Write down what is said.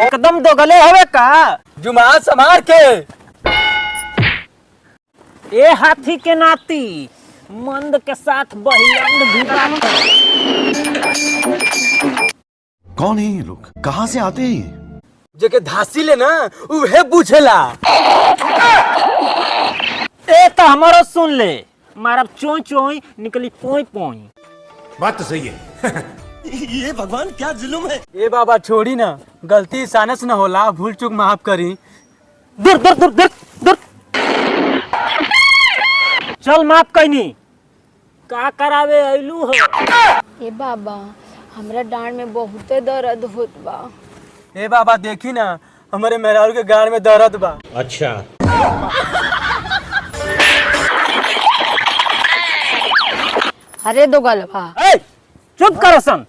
एकदम दो गले हवे का। जुमा समार के। ए हाथी के नाती मंद के साथ बहिलंद भी बात है। कौन है ये लोग, कहाँ से आते हैं? जेके धासी ले ना उहे पूछेला। ए तो हमारो सुन ले, मारा चोई चोई निकली पोई पोई। बात तो सही है। ये भगवान क्या जुल्म है। ए बाबा छोड़ी ना, गलती इंसान से न होला, भूल चूक माफ करी। दूर दूर दूर दूर दूर चल माफ कैनी। का करावे अइलू हो? ए बाबा हमरा डांड में बहुते दर्द होत बा। ए बाबा देखी ना, हमारे मेहरारू के गाड़ में दर्द बा। अच्छा। अरे दो गलबा ए, चुप कर सन।